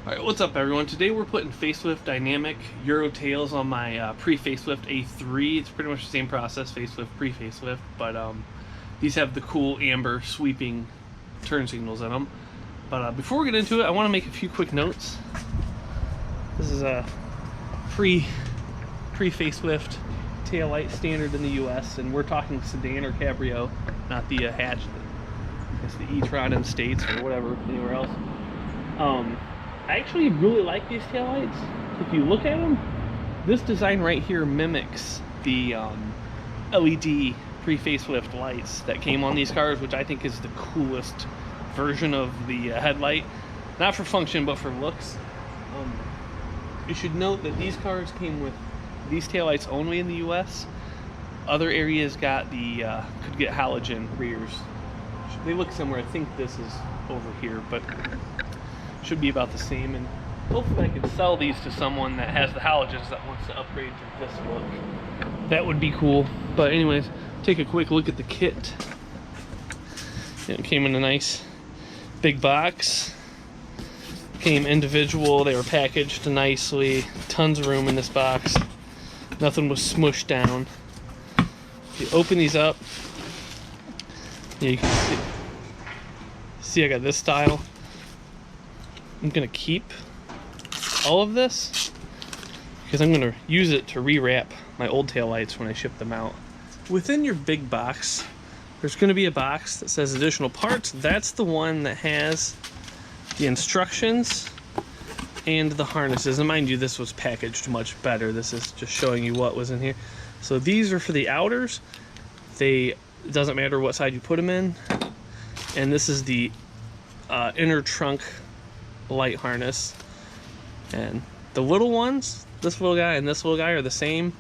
Alright, what's up everyone? Today we're putting Facelift Dynamic Euro tails on my pre-Facelift A3. It's pretty much the same process, facelift, pre-Facelift, but these have the cool amber sweeping turn signals in them. But before we get into it, I want to make a few quick notes. This is a pre-Facelift tail light standard in the US, and we're talking sedan or cabrio, not the hatch. It's the e-tron in the States or whatever, anywhere else. I actually really like these taillights. If you look at them, this design right here mimics the LED pre-facelift lights that came on these cars, which I think is the coolest version of the headlight. Not for function, but for looks. You should note that these cars came with these taillights only in the US. Other areas got the could get halogen rears. They look similar. I think this is over here, but should be about the same, and hopefully I can sell these to someone that has the halogens that wants to upgrade to this look. That would be cool. But anyways, take a quick look at the kit. It came in a nice big box. Came individual. They were packaged nicely. Tons of room in this box. Nothing was smushed down. If you open these up, you can see I got this style. I'm gonna keep all of this because I'm gonna use it to rewrap my old taillights when I ship them out. Within your big box, there's gonna be a box that says additional parts. That's the one that has the instructions and the harnesses. And mind you, this was packaged much better. This is just showing you what was in here. So these are for the outers. It doesn't matter what side you put them in. And this is the inner trunk light harness, and the little ones, this little guy and this little guy, are the same.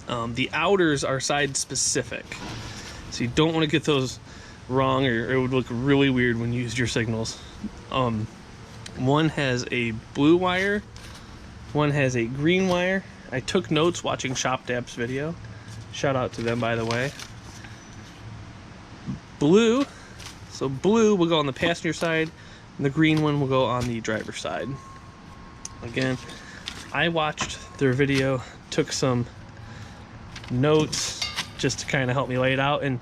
The outers are side specific, so you don't want to get those wrong, or it would look really weird when you used your signals. One has a blue wire, one has a green wire. I took notes watching Shop Dab's video. Shout out to them, by the way. Blue will go on the passenger side, and the green one will go on the driver's side. Again, I watched their video, took some notes just to kind of help me lay it out, and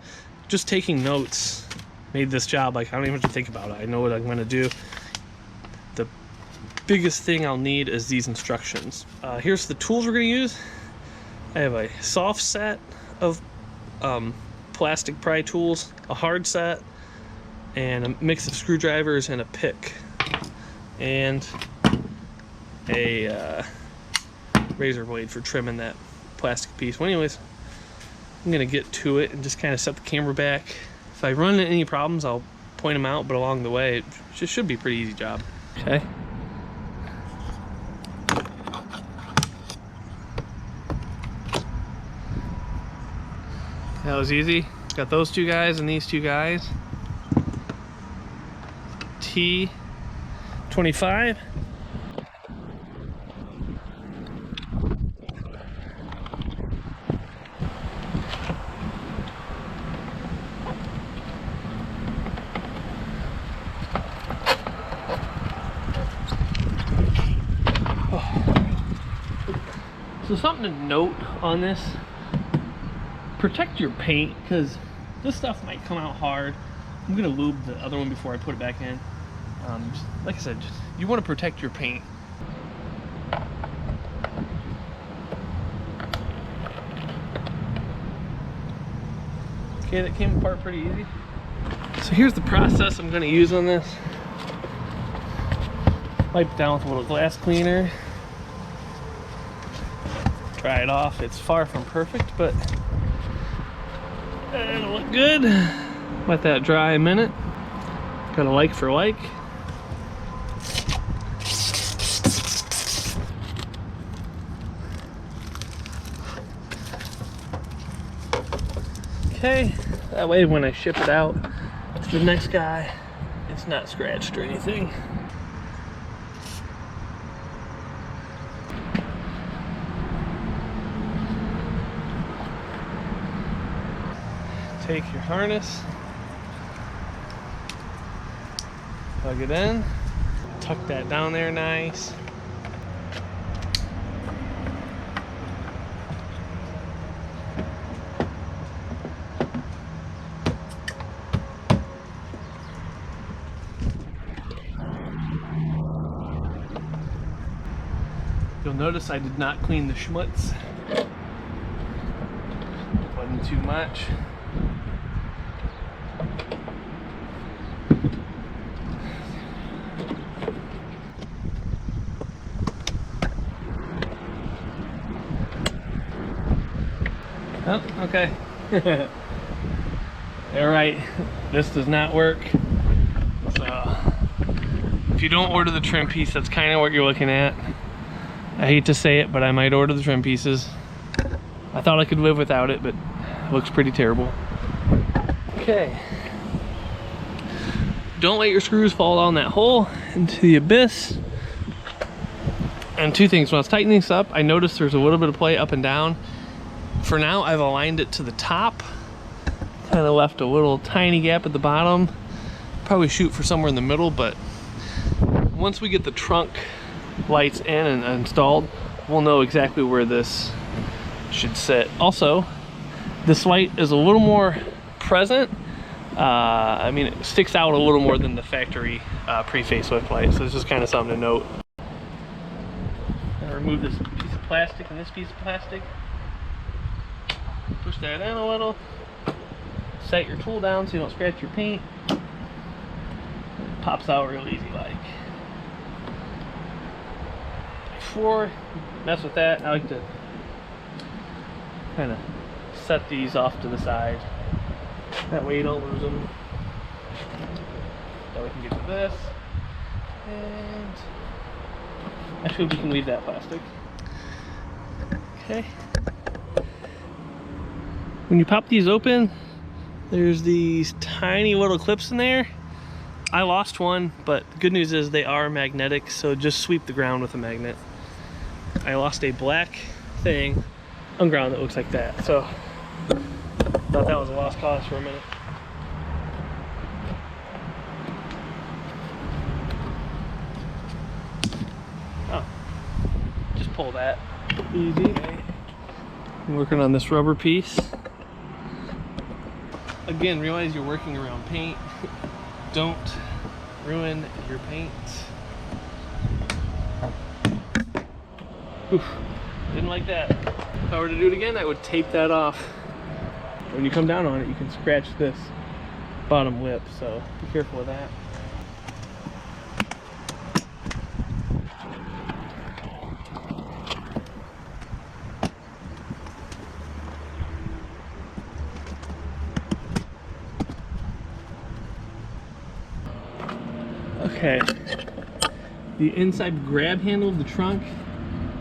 just taking notes made this job like I don't even have to think about it. I know what I'm going to do. The biggest thing I'll need is these instructions. Here's the tools we're going to use. I have a soft set of plastic pry tools, a hard set, and a mix of screwdrivers and a pick, and a razor blade for trimming that plastic piece. Well, anyways, I'm gonna get to it and just kind of set the camera back. If I run into any problems, I'll point them out, but along the way, it just should be a pretty easy job. Okay. That was easy. Got those two guys and these two guys. T25. So something to note on this: protect your paint, because this stuff might come out hard. I'm gonna lube the other one before I put it back in. Like I said, you want to protect your paint. Okay, that came apart pretty easy. So here's the process I'm going to use on this. Wipe it down with a little glass cleaner. Dry it off. It's far from perfect, but it'll look good. Let that dry a minute. Got a like for like. Okay, that way when I ship it out to the next guy, it's not scratched or anything. Take your harness, plug it in, tuck that down there nice. You'll notice I did not clean the schmutz. Wasn't too much. Oh, okay. Alright, this does not work. So, if you don't order the trim piece, that's kind of what you're looking at. I hate to say it, but I might order the trim pieces. I thought I could live without it, but it looks pretty terrible. Okay. Don't let your screws fall down that hole into the abyss. And two things, when I was tightening this up, I noticed there's a little bit of play up and down. For now, I've aligned it to the top. Kind of left a little tiny gap at the bottom. Probably shoot for somewhere in the middle, but once we get the trunk lights in and installed, we'll know exactly where this should sit. Also, this light is a little more present. I mean, it sticks out a little more than the factory pre-facelift light, so it's just kind of something to note. I'll remove this piece of plastic and this piece of plastic. Push that in a little. Set your tool down so you don't scratch your paint. It pops out real easy like. Before you mess with that, I like to kind of set these off to the side. That way you don't lose them. Now we can get to this. And actually we can leave that plastic. Okay. When you pop these open, there's these tiny little clips in there. I lost one, but the good news is they are magnetic, so just sweep the ground with a magnet. I lost a black thing on ground that looks like that, so thought that was a lost cause for a minute. Oh, just pull that. Easy. Okay. I'm working on this rubber piece. Again, realize you're working around paint. Don't ruin your paint. Oof, didn't like that. If I were to do it again, I would tape that off. When you come down on it, you can scratch this bottom lip, so be careful with that. Okay, the inside grab handle of the trunk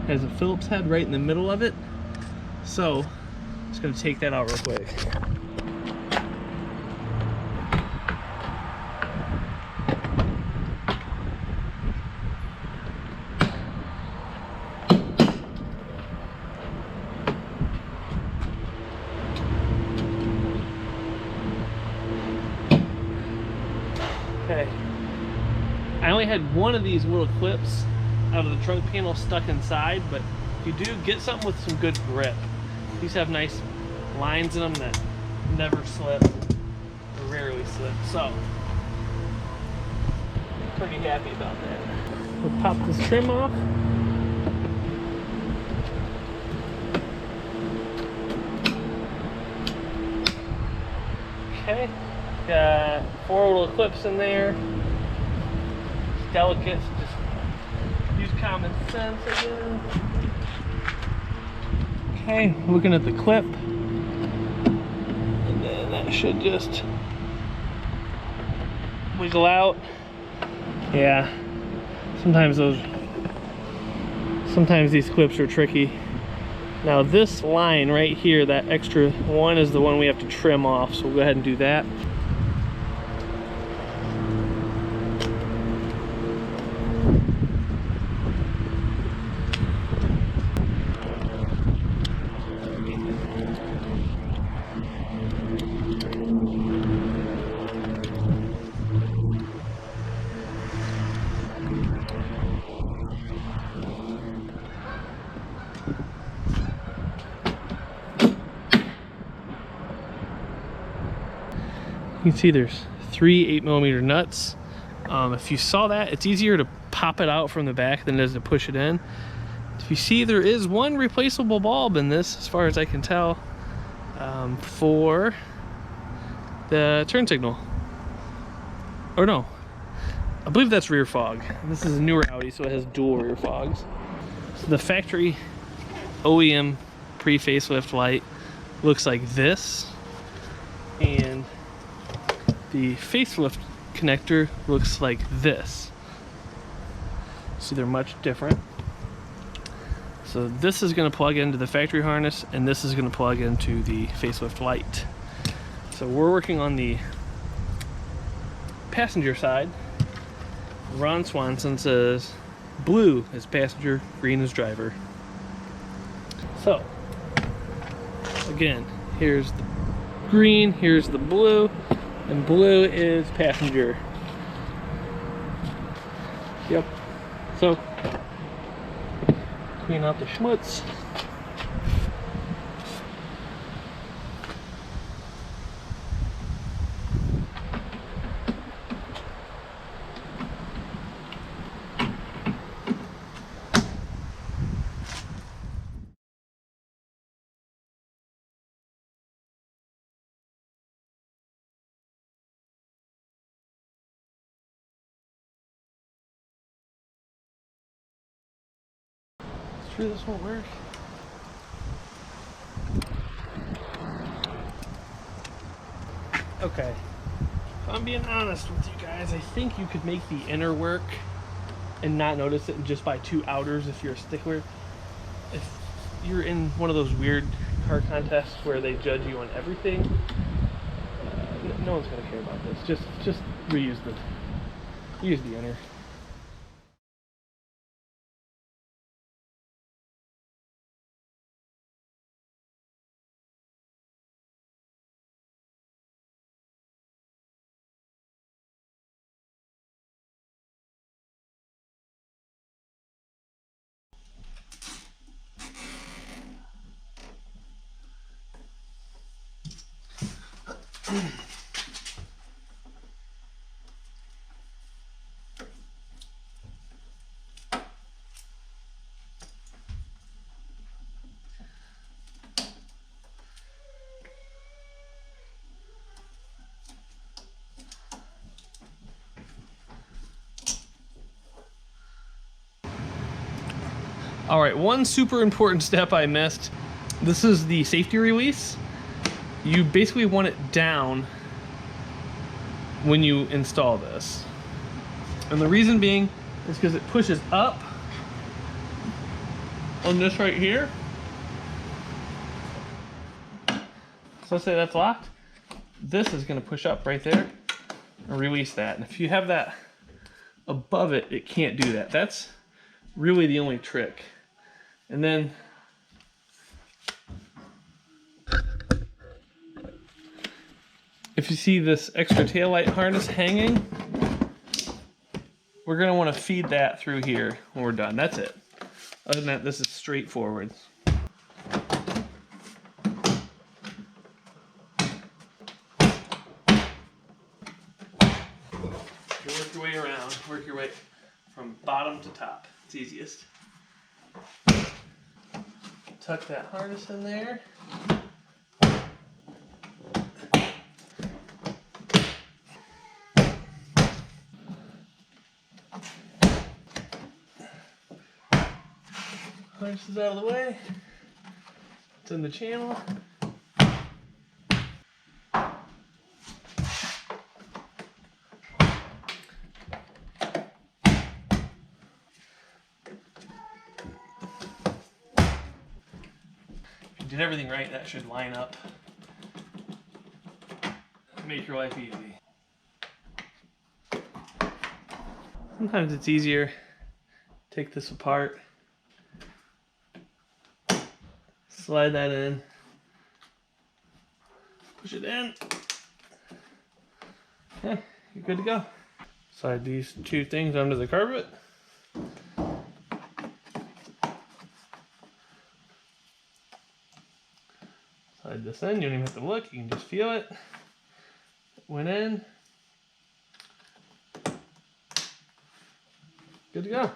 has a Phillips head right in the middle of it, so I'm just going to take that out real quick. Okay. I only had one of these little clips out of the trunk panel stuck inside, but if you do, get something with some good grip. These have nice lines in them that never slip, or rarely slip, so pretty happy about that. We'll pop this trim off. Okay, got 4 little clips in there. Delicate, so just use common sense again. Okay, looking at the clip, and then that should just wiggle out. Yeah, sometimes these clips are tricky. Now this line right here, that extra one, is the one we have to trim off, so we'll go ahead and do that. You can see there's 3 8mm nuts. If you saw that, it's easier to pop it out from the back than it is to push it in. If you see, there is one replaceable bulb in this, as far as I can tell, for the turn signal. Or no, I believe that's rear fog. This is a newer Audi, so it has dual rear fogs. So the factory OEM pre-facelift light looks like this, and the facelift connector looks like this. So they're much different. So this is going to plug into the factory harness, and this is going to plug into the facelift light. So we're working on the passenger side. Ron Swanson says blue is passenger, green is driver. So again, here's the green, here's the blue, and blue is passenger. Yep. So clean out the schmutz. Sure this won't work. Okay, if I'm being honest with you guys, I think you could make the inner work and not notice it and just buy 2 outers if you're a stickler. If you're in one of those weird car contests where they judge you on everything, no one's gonna care about this. Just use the inner. All right, one super important step I missed. This is the safety release. You basically want it down when you install this. And the reason being is because it pushes up on this right here. So let's say that's locked. This is gonna push up right there and release that. And if you have that above it, it can't do that. That's really the only trick. And then if you see this extra taillight harness hanging, we're gonna wanna feed that through here when we're done. That's it. Other than that, this is straightforward. You work your way around, work your way from bottom to top. It's easiest. Tuck that harness in there. Harness is out of the way. It's in the channel. If you did everything right, that should line up. Make your life easy. Sometimes it's easier. Take this apart. Slide that in. Push it in. Okay, you're good to go. Slide these 2 things under the carpet. Slide this in. You don't even have to look. You can just feel it. Went in. Good to go.